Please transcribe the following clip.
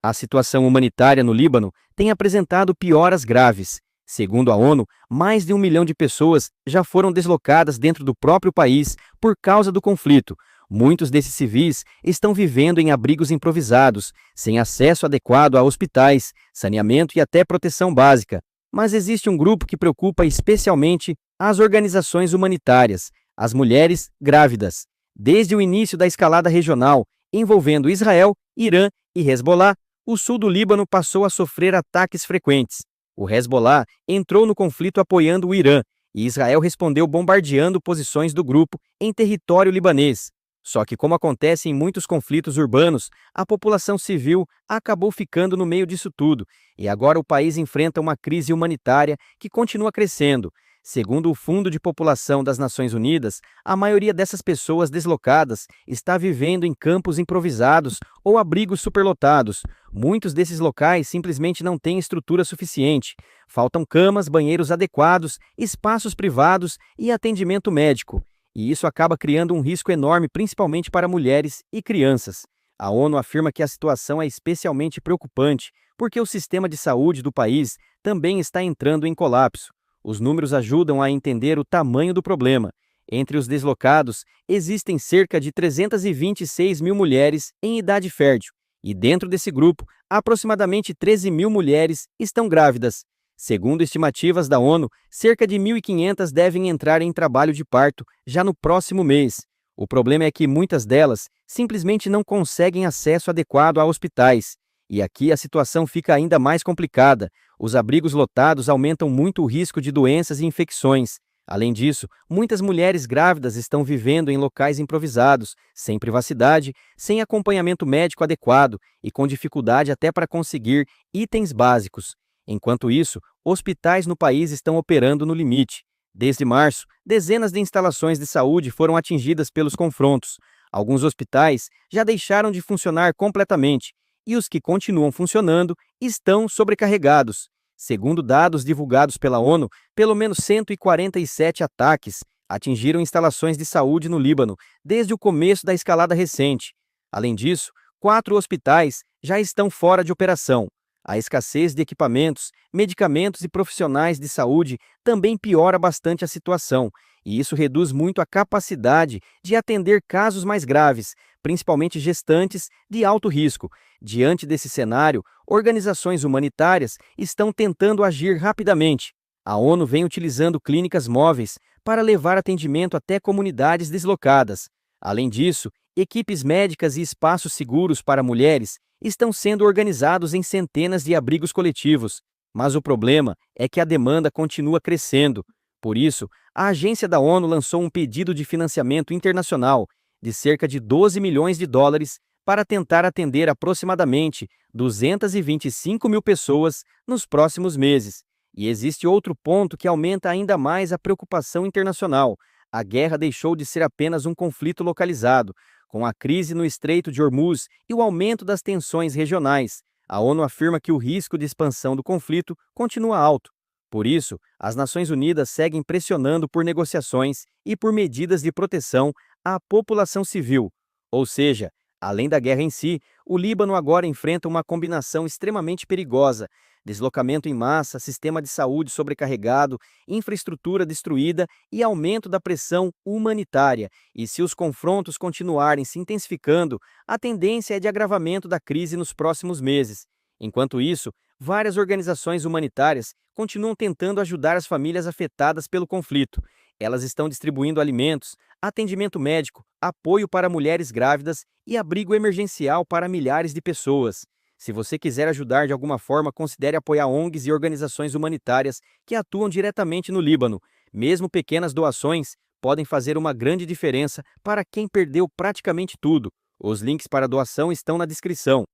A situação humanitária no Líbano tem apresentado pioras graves. Segundo a ONU, mais de 1 milhão de pessoas já foram deslocadas dentro do próprio país por causa do conflito. Muitos desses civis estão vivendo em abrigos improvisados, sem acesso adequado a hospitais, saneamento e até proteção básica. Mas existe um grupo que preocupa especialmente as organizações humanitárias, as mulheres grávidas. Desde o início da escalada regional, envolvendo Israel, Irã e Hezbollah, o sul do Líbano passou a sofrer ataques frequentes. O Hezbollah entrou no conflito apoiando o Irã, e Israel respondeu bombardeando posições do grupo em território libanês. Só que, como acontece em muitos conflitos urbanos, a população civil acabou ficando no meio disso tudo, e agora o país enfrenta uma crise humanitária que continua crescendo. Segundo o Fundo de População das Nações Unidas, a maioria dessas pessoas deslocadas está vivendo em campos improvisados ou abrigos superlotados. Muitos desses locais simplesmente não têm estrutura suficiente. Faltam camas, banheiros adequados, espaços privados e atendimento médico. E isso acaba criando um risco enorme, principalmente para mulheres e crianças. A ONU afirma que a situação é especialmente preocupante, porque o sistema de saúde do país também está entrando em colapso. Os números ajudam a entender o tamanho do problema. Entre os deslocados, existem cerca de 326 mil mulheres em idade fértil, e dentro desse grupo, aproximadamente 13 mil mulheres estão grávidas. Segundo estimativas da ONU, cerca de 1.500 devem entrar em trabalho de parto já no próximo mês. O problema é que muitas delas simplesmente não conseguem acesso adequado a hospitais. E aqui a situação fica ainda mais complicada. Os abrigos lotados aumentam muito o risco de doenças e infecções. Além disso, muitas mulheres grávidas estão vivendo em locais improvisados, sem privacidade, sem acompanhamento médico adequado e com dificuldade até para conseguir itens básicos. Enquanto isso, hospitais no país estão operando no limite. Desde março, dezenas de instalações de saúde foram atingidas pelos confrontos. Alguns hospitais já deixaram de funcionar completamente, e os que continuam funcionando estão sobrecarregados. Segundo dados divulgados pela ONU, pelo menos 147 ataques atingiram instalações de saúde no Líbano desde o começo da escalada recente. Além disso, 4 hospitais já estão fora de operação. A escassez de equipamentos, medicamentos e profissionais de saúde também piora bastante a situação, e isso reduz muito a capacidade de atender casos mais graves, principalmente gestantes de alto risco. Diante desse cenário, organizações humanitárias estão tentando agir rapidamente. A ONU vem utilizando clínicas móveis para levar atendimento até comunidades deslocadas. Além disso, equipes médicas e espaços seguros para mulheres estão sendo organizados em centenas de abrigos coletivos. Mas o problema é que a demanda continua crescendo. Por isso, a agência da ONU lançou um pedido de financiamento internacional de cerca de 12 milhões de dólares para tentar atender aproximadamente 225 mil pessoas nos próximos meses. E existe outro ponto que aumenta ainda mais a preocupação internacional. A guerra deixou de ser apenas um conflito localizado. Com a crise no Estreito de Hormuz e o aumento das tensões regionais, a ONU afirma que o risco de expansão do conflito continua alto. Por isso, as Nações Unidas seguem pressionando por negociações e por medidas de proteção à população civil. Ou seja, além da guerra em si, o Líbano agora enfrenta uma combinação extremamente perigosa: deslocamento em massa, sistema de saúde sobrecarregado, infraestrutura destruída e aumento da pressão humanitária. E se os confrontos continuarem se intensificando, a tendência é de agravamento da crise nos próximos meses. Enquanto isso, várias organizações humanitárias continuam tentando ajudar as famílias afetadas pelo conflito. Elas estão distribuindo alimentos, atendimento médico, apoio para mulheres grávidas e abrigo emergencial para milhares de pessoas. Se você quiser ajudar de alguma forma, considere apoiar ONGs e organizações humanitárias que atuam diretamente no Líbano. Mesmo pequenas doações podem fazer uma grande diferença para quem perdeu praticamente tudo. Os links para a doação estão na descrição.